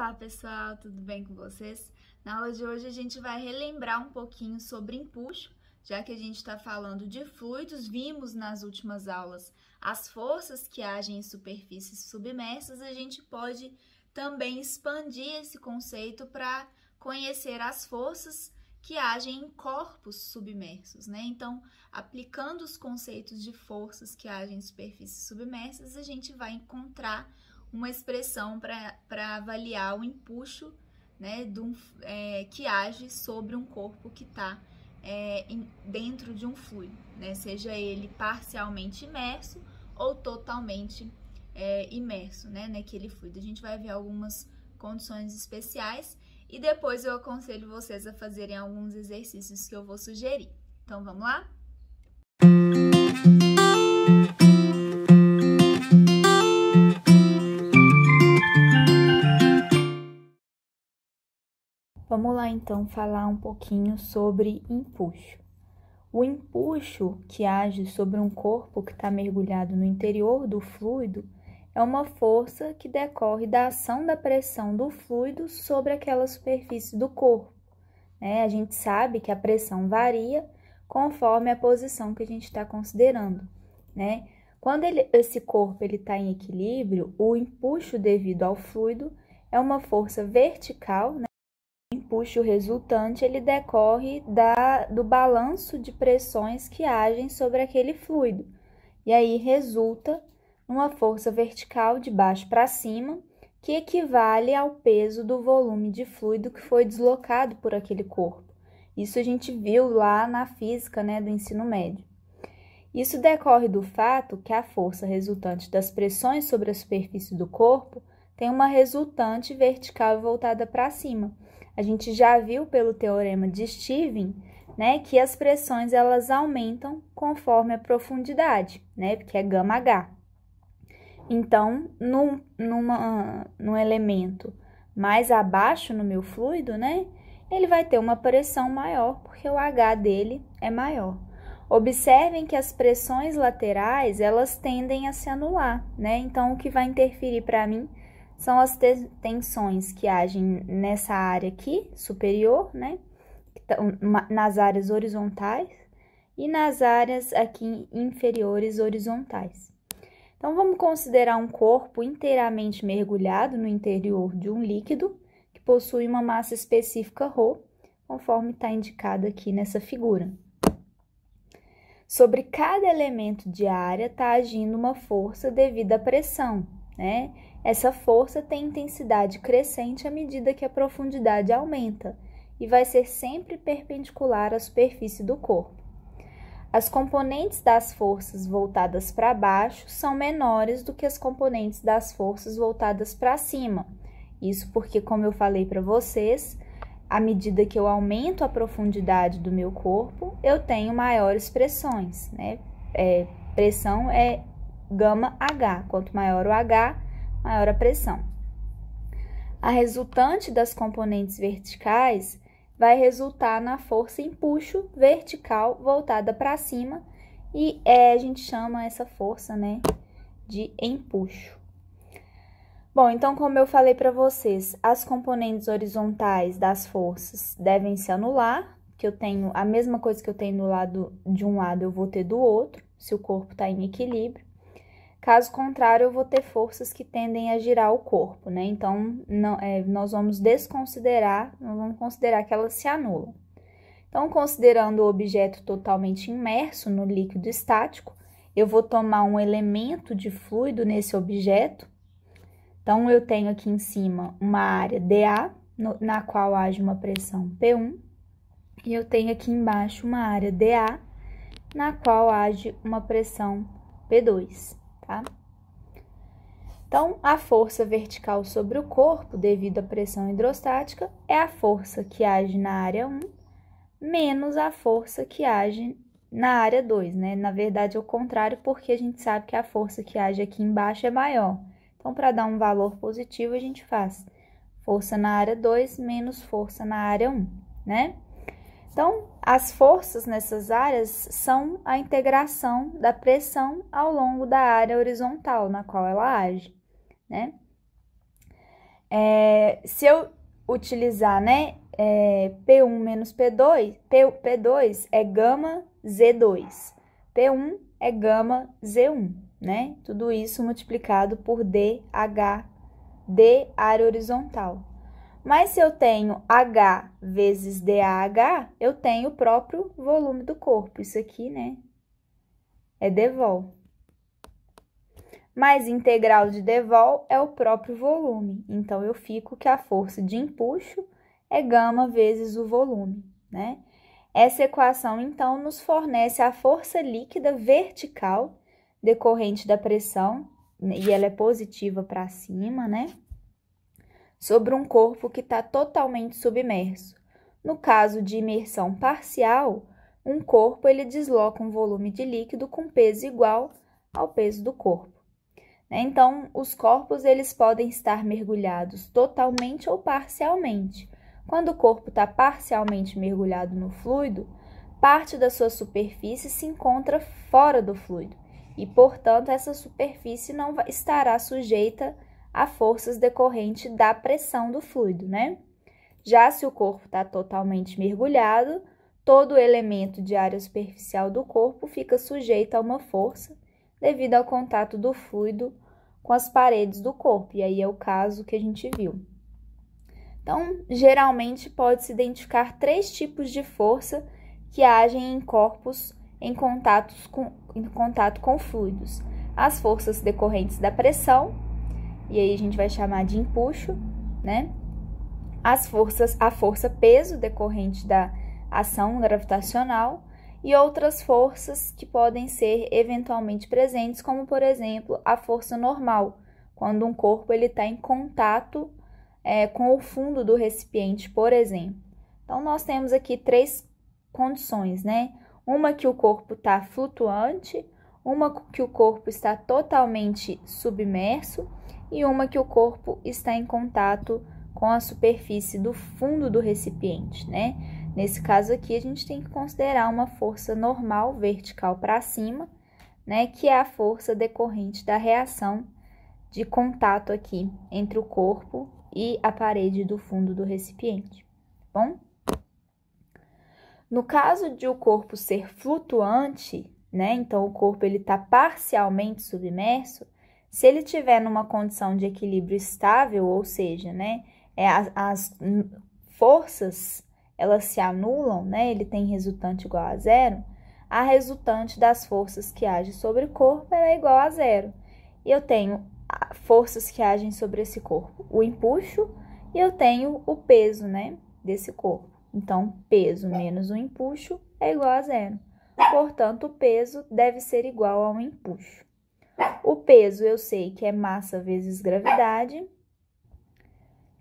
Olá pessoal, tudo bem com vocês? Na aula de hoje a gente vai relembrar um pouquinho sobre empuxo, já que a gente está falando de fluidos, vimos nas últimas aulas as forças que agem em superfícies submersas, a gente pode também expandir esse conceito para conhecer as forças que agem em corpos submersos, né? Então, aplicando os conceitos de forças que agem em superfícies submersas, a gente vai encontrar uma expressão para avaliar o empuxo, né, que age sobre um corpo que está dentro de um fluido, né, seja ele parcialmente imerso ou totalmente imerso, né, naquele fluido. A gente vai ver algumas condições especiais e depois eu aconselho vocês a fazerem alguns exercícios que eu vou sugerir. Então, vamos lá? Vamos lá, então, falar um pouquinho sobre empuxo. O empuxo que age sobre um corpo que está mergulhado no interior do fluido é uma força que decorre da ação da pressão do fluido sobre aquela superfície do corpo, né? A gente sabe que a pressão varia conforme a posição que a gente está considerando, né? Quando esse corpo está em equilíbrio, o empuxo devido ao fluido é uma força vertical, né? O empuxo resultante ele decorre do balanço de pressões que agem sobre aquele fluido, e aí resulta numa força vertical de baixo para cima, que equivale ao peso do volume de fluido que foi deslocado por aquele corpo. Isso a gente viu lá na física, né, do ensino médio. Isso decorre do fato que a força resultante das pressões sobre a superfície do corpo tem uma resultante vertical e voltada para cima. A gente já viu pelo teorema de Stevens, né, que as pressões elas aumentam conforme a profundidade, né, porque é γh. Então, num elemento mais abaixo no meu fluido, né, ele vai ter uma pressão maior, porque o H dele é maior. Observem que as pressões laterais, elas tendem a se anular, né? Então, o que vai interferir para mim são as tensões que agem nessa área aqui, superior, né? Nas áreas horizontais e nas áreas aqui inferiores horizontais. Então, vamos considerar um corpo inteiramente mergulhado no interior de um líquido que possui uma massa específica ρ, conforme está indicado aqui nessa figura. Sobre cada elemento de área está agindo uma força devido à pressão, né? Essa força tem intensidade crescente à medida que a profundidade aumenta e vai ser sempre perpendicular à superfície do corpo. As componentes das forças voltadas para baixo são menores do que as componentes das forças voltadas para cima. Isso porque, como eu falei para vocês, à medida que eu aumento a profundidade do meu corpo, eu tenho maiores pressões, né? Pressão é γh. Quanto maior o H, maior a pressão. A resultante das componentes verticais vai resultar na força empuxo vertical voltada para cima e a gente chama essa força, né, de empuxo. Bom, então, como eu falei para vocês, as componentes horizontais das forças devem se anular, que eu tenho a mesma coisa que eu tenho do lado de um lado, eu vou ter do outro, se o corpo está em equilíbrio. Caso contrário, eu vou ter forças que tendem a girar o corpo, né? Então, nós vamos considerar que elas se anulam. Então, considerando o objeto totalmente imerso no líquido estático, eu vou tomar um elemento de fluido nesse objeto. Então, eu tenho aqui em cima uma área dA, na qual age uma pressão P1, e eu tenho aqui embaixo uma área dA, na qual age uma pressão P2. Tá? Então, a força vertical sobre o corpo, devido à pressão hidrostática, é a força que age na área 1, menos a força que age na área 2, né? Na verdade, é o contrário, porque a gente sabe que a força que age aqui embaixo é maior. Então, para dar um valor positivo, a gente faz força na área 2 menos força na área 1, né? Então, as forças nessas áreas são a integração da pressão ao longo da área horizontal na qual ela age, né? Se eu utilizar, né, P1 menos P2, P2 é gama Z2, P1 é gama Z1, né? Tudo isso multiplicado por DH, D área horizontal. Mas se eu tenho H vezes DAH, eu tenho o próprio volume do corpo. Isso aqui, né, é dvol. Mais integral de dvol é o próprio volume. Então, eu fico que a força de empuxo é gama vezes o volume, né? Essa equação, então, nos fornece a força líquida vertical decorrente da pressão, e ela é positiva para cima, né? Sobre um corpo que está totalmente submerso. No caso de imersão parcial, um corpo ele desloca um volume de líquido com peso igual ao peso do corpo. Então, os corpos eles podem estar mergulhados totalmente ou parcialmente. Quando o corpo está parcialmente mergulhado no fluido, parte da sua superfície se encontra fora do fluido e, portanto, essa superfície não estará sujeita a forças decorrentes da pressão do fluido, né? Já se o corpo está totalmente mergulhado, todo elemento de área superficial do corpo fica sujeito a uma força devido ao contato do fluido com as paredes do corpo, e aí é o caso que a gente viu. Então, geralmente pode-se identificar 3 tipos de força que agem em corpos em contato com fluidos. As forças decorrentes da pressão, e aí a gente vai chamar de empuxo, né? A força peso decorrente da ação gravitacional e outras forças que podem ser eventualmente presentes, como, por exemplo, a força normal, quando um corpo está em contato com o fundo do recipiente, por exemplo. Então, nós temos aqui 3 condições, né? Uma que o corpo está flutuante, uma que o corpo está totalmente submerso e uma que o corpo está em contato com a superfície do fundo do recipiente, né? Nesse caso aqui, a gente tem que considerar uma força normal vertical para cima, né? Que é a força decorrente da reação de contato aqui entre o corpo e a parede do fundo do recipiente, tá bom? No caso de o corpo ser flutuante, né? Então, o corpo ele está parcialmente submerso. Se ele tiver numa condição de equilíbrio estável, ou seja, né? As forças elas se anulam, né? Ele tem resultante igual a zero. A resultante das forças que agem sobre o corpo ela é igual a zero. E eu tenho forças que agem sobre esse corpo, o empuxo, e eu tenho o peso, né, desse corpo. Então, peso menos o empuxo é igual a zero. Portanto, o peso deve ser igual ao empuxo. O peso eu sei que é massa vezes gravidade.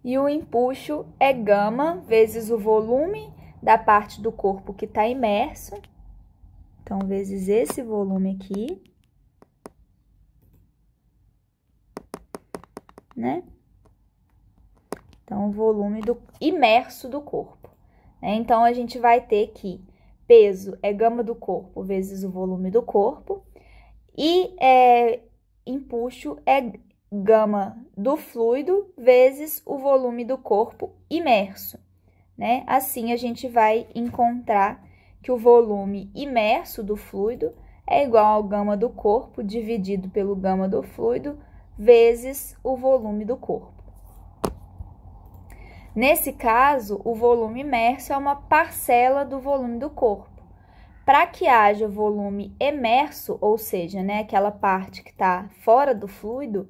E o empuxo é gama vezes o volume da parte do corpo que está imerso. Então, vezes esse volume aqui, né? Então, o volume imerso do corpo. Então, a gente vai ter que peso é gama do corpo vezes o volume do corpo. E empuxo é gama do fluido vezes o volume do corpo imerso, né? Assim, a gente vai encontrar que o volume imerso do fluido é igual ao gama do corpo dividido pelo gama do fluido vezes o volume do corpo. Nesse caso, o volume imerso é uma parcela do volume do corpo. Para que haja volume emerso, ou seja, né, aquela parte que está fora do fluido,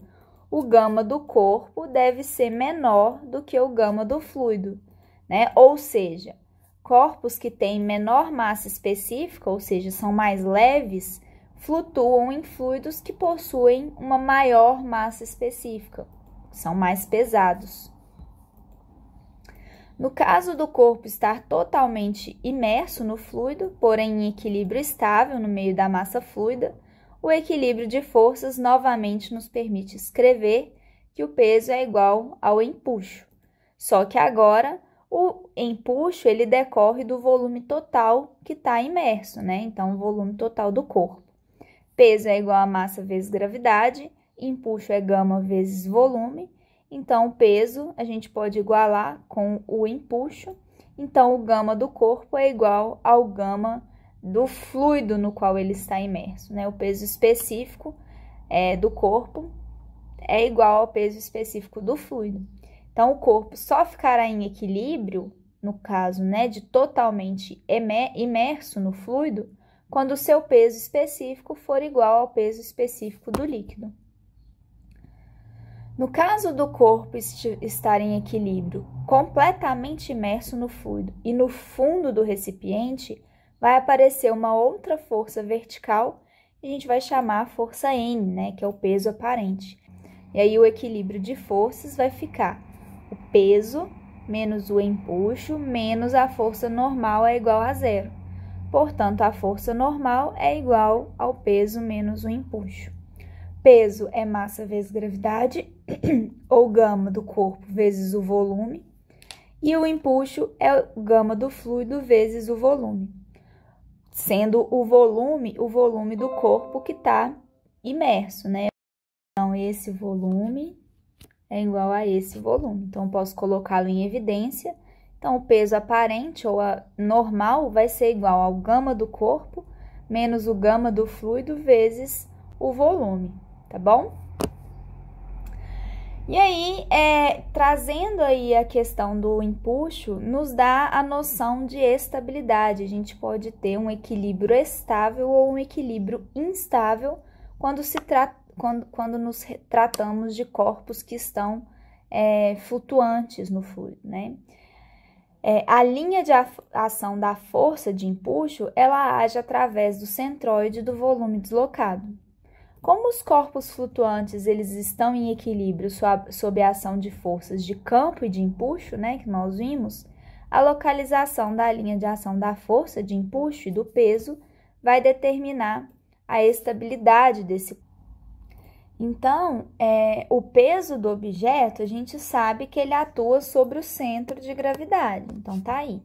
o gama do corpo deve ser menor do que o gama do fluido, né? Ou seja, corpos que têm menor massa específica, ou seja, são mais leves, flutuam em fluidos que possuem uma maior massa específica, são mais pesados. No caso do corpo estar totalmente imerso no fluido, porém em equilíbrio estável no meio da massa fluida, o equilíbrio de forças novamente nos permite escrever que o peso é igual ao empuxo. Só que agora o empuxo ele decorre do volume total que está imerso, né? Então, o volume total do corpo. Peso é igual a massa vezes gravidade, empuxo é gama vezes volume. Então, o peso a gente pode igualar com o empuxo. Então, o gama do corpo é igual ao gama do fluido no qual ele está imerso, né? O peso específico do corpo é igual ao peso específico do fluido. Então, o corpo só ficará em equilíbrio, no caso, né, de totalmente imerso no fluido, quando o seu peso específico for igual ao peso específico do líquido. No caso do corpo estar em equilíbrio, completamente imerso no fluido e no fundo do recipiente, vai aparecer uma outra força vertical e a gente vai chamar a força N, né, que é o peso aparente. E aí o equilíbrio de forças vai ficar o peso menos o empuxo menos a força normal é igual a zero. Portanto, a força normal é igual ao peso menos o empuxo. Peso é massa vezes gravidade, ou gama do corpo vezes o volume, e o empuxo é o gama do fluido vezes o volume, sendo o volume do corpo que está imerso, né? Então, esse volume é igual a esse volume. Então, eu posso colocá-lo em evidência. Então, o peso aparente ou a normal vai ser igual ao gama do corpo menos o gama do fluido vezes o volume, tá bom? E aí, trazendo aí a questão do empuxo, nos dá a noção de estabilidade. A gente pode ter um equilíbrio estável ou um equilíbrio instável quando nos tratamos de corpos que estão flutuantes no fluido, né? A linha de ação da força de empuxo, ela age através do centroide do volume deslocado. Como os corpos flutuantes eles estão em equilíbrio sob a ação de forças de campo e de empuxo, né, que nós vimos, a localização da linha de ação da força de empuxo e do peso vai determinar a estabilidade desse. Então, o peso do objeto, a gente sabe que ele atua sobre o centro de gravidade. Então, tá aí.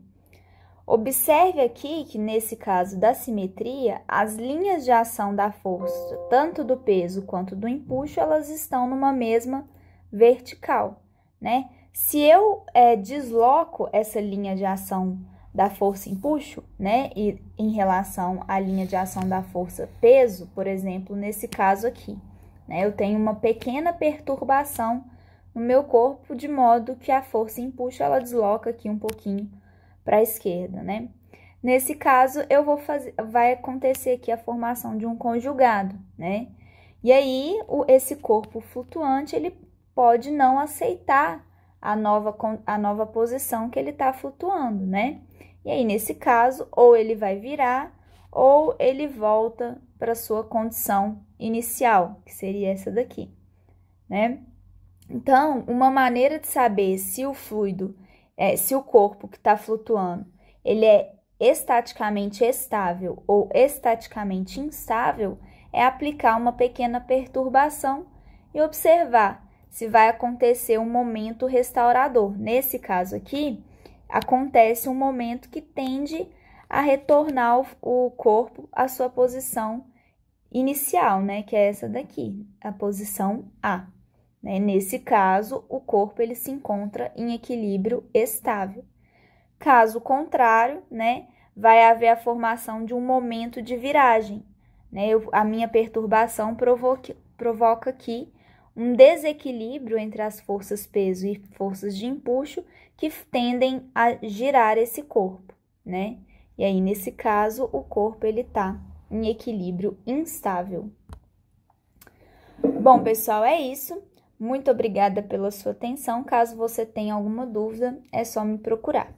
Observe aqui que, nesse caso da simetria, as linhas de ação da força, tanto do peso quanto do empuxo, elas estão numa mesma vertical, né? Se eu desloco essa linha de ação da força empuxo, né, e em relação à linha de ação da força peso, por exemplo, nesse caso aqui, né, eu tenho uma pequena perturbação no meu corpo, de modo que a força empuxo, ela desloca aqui um pouquinho para a esquerda, né? Nesse caso, vai acontecer aqui a formação de um conjugado, né? E aí, esse corpo flutuante, ele pode não aceitar a nova posição que ele está flutuando, né? E aí, nesse caso, ou ele vai virar, ou ele volta para sua condição inicial, que seria essa daqui, né? Então, uma maneira de saber se o fluido se o corpo que está flutuando, ele é estaticamente estável ou estaticamente instável, é aplicar uma pequena perturbação e observar se vai acontecer um momento restaurador. Nesse caso aqui, acontece um momento que tende a retornar o corpo à sua posição inicial, né? Que é essa daqui, a posição A. Nesse caso, o corpo ele se encontra em equilíbrio estável. Caso contrário, né, vai haver a formação de um momento de viragem, né? A minha perturbação provoca aqui um desequilíbrio entre as forças peso e forças de empuxo que tendem a girar esse corpo, né? E aí, nesse caso, o corpo ele tá em equilíbrio instável. Bom, pessoal, é isso. Muito obrigada pela sua atenção. Caso você tenha alguma dúvida, é só me procurar.